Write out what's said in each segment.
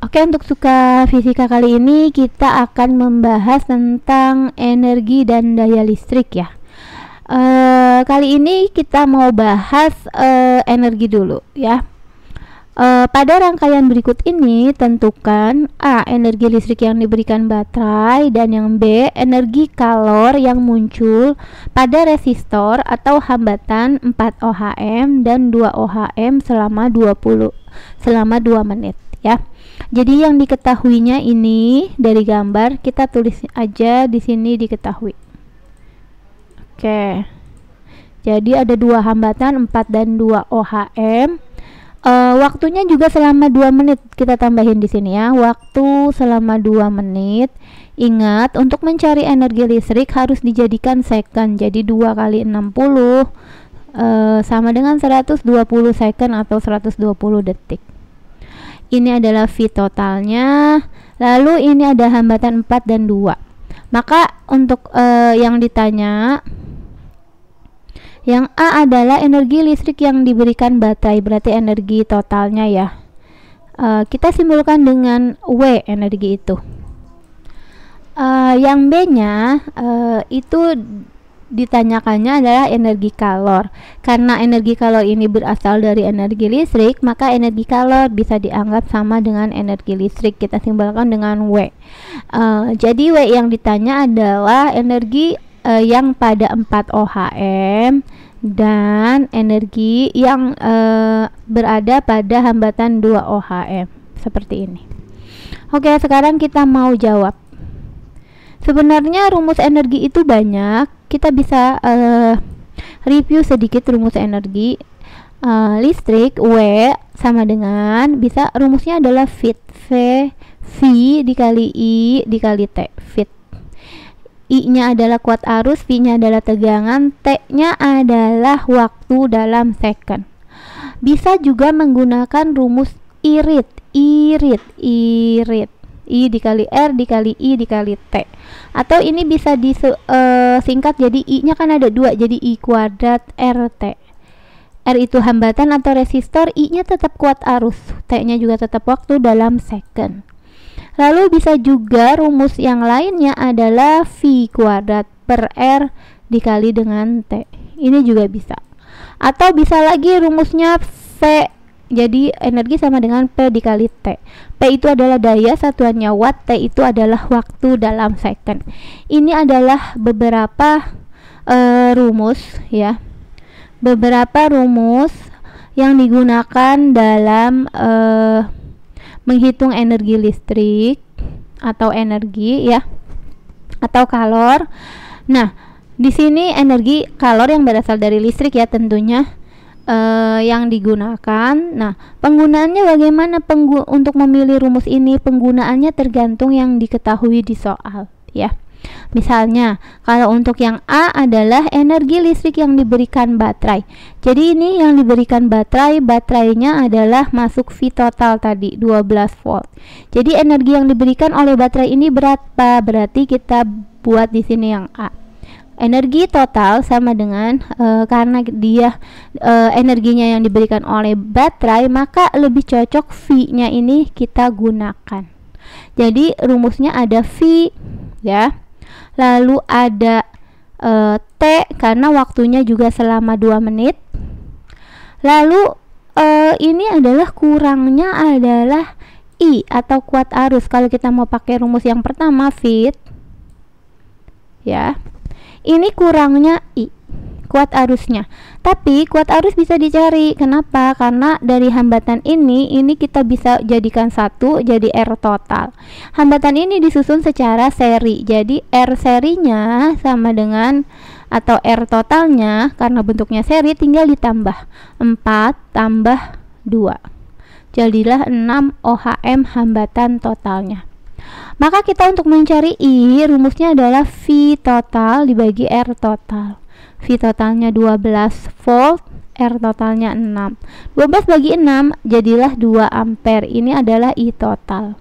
Oke, untuk suka fisika kali ini kita akan membahas tentang energi dan daya listrik ya. Kali ini kita mau bahas energi dulu ya. Pada rangkaian berikut ini tentukan A. Energi listrik yang diberikan baterai, dan yang B. Energi kalor yang muncul pada resistor atau hambatan 4 ohm dan 2 ohm selama 2 menit ya. Jadi yang diketahuinya ini dari gambar kita tulis aja di sini diketahui. Oke. Jadi ada 2 hambatan 4 dan 2 ohm. Waktunya juga selama 2 menit kita tambahin di sini ya. Waktu selama 2 menit. Ingat, untuk mencari energi listrik harus dijadikan second. Jadi 2 kali 60 sama dengan 120 second atau 120 detik. Ini adalah V totalnya. Lalu ini ada hambatan 4 dan 2. Maka untuk yang ditanya, yang A adalah energi listrik yang diberikan baterai, berarti energi totalnya ya. Kita simpulkan dengan W energi itu. Yang B-nya itu ditanyakannya adalah energi kalor. Karena energi kalor ini berasal dari energi listrik, maka energi kalor bisa dianggap sama dengan energi listrik. Kita simpulkan dengan W. Jadi W yang ditanya adalah energi yang pada 4 ohm dan energi yang berada pada hambatan 2 ohm seperti ini. Oke, sekarang kita mau jawab. Sebenarnya rumus energi itu banyak. Kita bisa review sedikit rumus energi listrik. W sama dengan, bisa rumusnya adalah fit. V dikali I dikali T. Fit. I-nya adalah kuat arus, V-nya adalah tegangan, T-nya adalah waktu dalam second. Bisa juga menggunakan rumus irit. I dikali R dikali I dikali T. Atau ini bisa disingkat jadi I-nya kan ada 2, jadi I kuadrat RT. R itu hambatan atau resistor, I-nya tetap kuat arus, T-nya juga tetap waktu dalam second. Lalu bisa juga rumus yang lainnya adalah V kuadrat per R dikali dengan T. Ini juga bisa. Atau bisa lagi rumusnya V. Jadi energi sama dengan P dikali T. P itu adalah daya, satuannya watt. T itu adalah waktu dalam second. Ini adalah beberapa rumus ya. Beberapa rumus yang digunakan dalam menghitung energi listrik atau energi ya, atau kalor. Nah, di sini energi kalor yang berasal dari listrik ya tentunya yang digunakan. Nah, penggunaannya bagaimana untuk memilih rumus ini? Penggunaannya tergantung yang diketahui di soal ya. Misalnya, kalau untuk yang A adalah energi listrik yang diberikan baterai. Jadi ini yang diberikan baterainya adalah masuk V total tadi 12 volt. Jadi energi yang diberikan oleh baterai ini berapa? Berarti kita buat di sini yang A. Energi total sama dengan karena dia energinya yang diberikan oleh baterai, maka lebih cocok V-nya ini kita gunakan. Jadi rumusnya ada V ya. Lalu ada T karena waktunya juga selama 2 menit. Lalu ini adalah kurangnya adalah I atau kuat arus. Kalau kita mau pakai rumus yang pertama fit ya, ini kurangnya I, kuat arusnya. Tapi kuat arus bisa dicari. Kenapa? Karena dari hambatan ini kita bisa jadikan satu jadi R total. Hambatan ini disusun secara seri. Jadi R serinya sama dengan atau R totalnya karena bentuknya seri tinggal ditambah 4 tambah 2. Jadilah 6 ohm hambatan totalnya. Maka kita untuk mencari I, rumusnya adalah V total dibagi R total. V totalnya 12 volt, R totalnya 6. 12 bagi 6 jadilah 2 ampere. Ini adalah I total.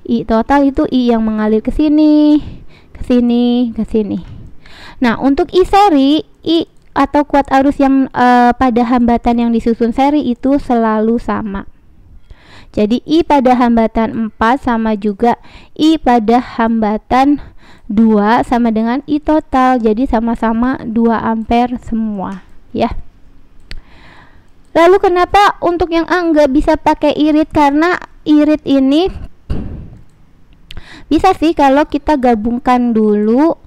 I total itu I yang mengalir ke sini, ke sini, ke sini. Nah, untuk I seri, I atau kuat arus yang pada hambatan yang disusun seri itu selalu sama. Jadi I pada hambatan 4 sama juga I pada hambatan 2 sama dengan I total. Jadi sama-sama 2 ampere semua ya. Lalu kenapa untuk yang A nggak bisa pakai irit? Karena irit ini bisa sih kalau kita gabungkan dulu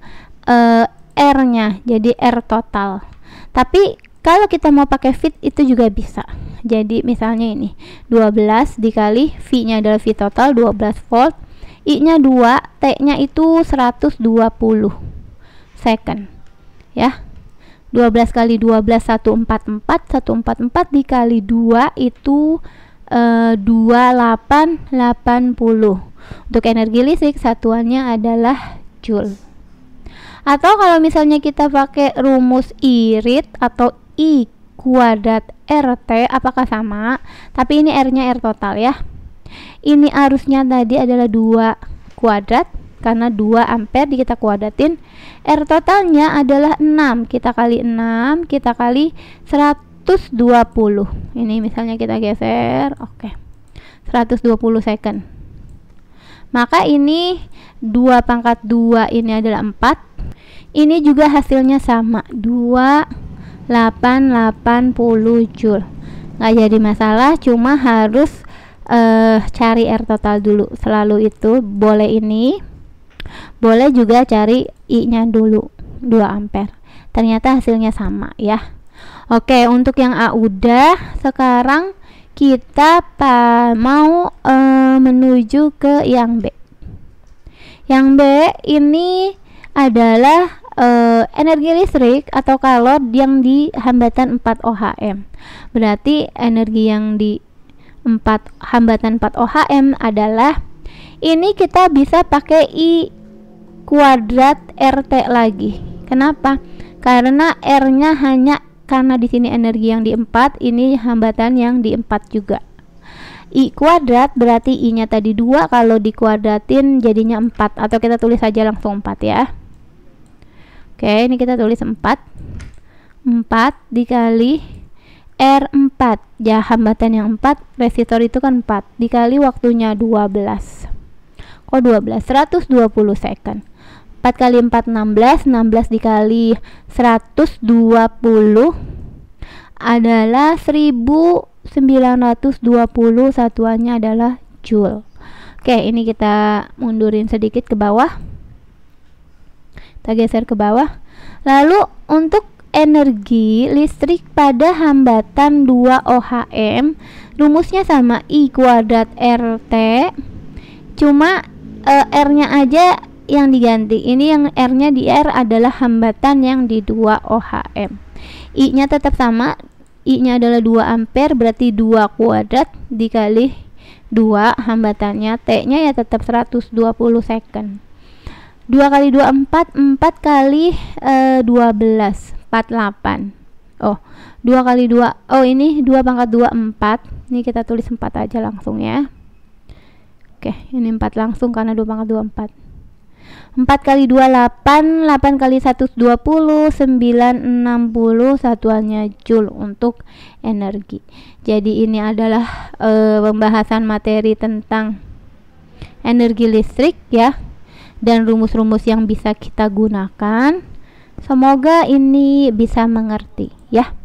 R-nya jadi R total. Tapi kalau kita mau pakai fit itu juga bisa. Jadi misalnya ini 12 dikali V-nya adalah V total 12 volt, I-nya 2, T-nya itu 120 second ya. 12 kali 12 144 dikali 2 itu 2880. Untuk energi listrik satuannya adalah joule. Atau kalau misalnya kita pakai rumus irit atau I kuadrat RT, apakah sama? Tapi ini R-nya R total ya. Ini arusnya tadi adalah 2 kuadrat karena 2 ampere kita kuadratin. R totalnya adalah 6. Kita kali 6, kita kali 120. Ini misalnya kita geser, oke. 120 second. Maka ini 2 pangkat 2 ini adalah 4. Ini juga hasilnya sama, 2880 joule. Nggak jadi masalah, cuma harus cari R total dulu. Selalu itu, boleh ini, boleh juga cari I-nya dulu, 2 ampere. Ternyata hasilnya sama ya. Oke, untuk yang A udah. Sekarang kita mau menuju ke yang B. Yang B ini adalah energi listrik atau kalor yang di hambatan 4 ohm. Berarti energi yang di hambatan 4 ohm adalah ini kita bisa pakai I kuadrat RT lagi. Kenapa? Karena R-nya hanya karena di sini energi yang di 4, ini hambatan yang di 4 juga. I kuadrat berarti I-nya tadi 2, kalau dikuadratin jadinya 4, atau kita tulis saja langsung 4 ya. Oke, ini kita tulis 4 dikali R4 ya, hambatan yang 4, resistor itu kan 4 dikali waktunya 12. Kok 12? 120 second. 4 kali 4 16, 16 dikali 120 adalah 1920, satuannya adalah joule. Oke, ini kita mundurin sedikit ke bawah. Kita geser ke bawah. Lalu untuk energi listrik pada hambatan 2 ohm, rumusnya sama, I kuadrat RT, cuma R-nya aja yang diganti. Ini yang R-nya di R adalah hambatan yang di 2 ohm. I-nya tetap sama, I-nya adalah 2 ampere, berarti 2 kuadrat dikali 2 hambatannya. T-nya ya tetap 120 second. 2 kali 2 4, 4 kali 12 48. Oh, 2 kali 2, oh ini 2 pangkat 2 4. Ini kita tulis 4 aja langsung ya. Oke, ini 4 langsung karena 2 pangkat 2 4. 4 kali 2 8, 8 kali 1 20, 960, satuannya joule untuk energi. Jadi ini adalah pembahasan materi tentang energi listrik ya, dan rumus-rumus yang bisa kita gunakan. Semoga ini bisa mengerti ya.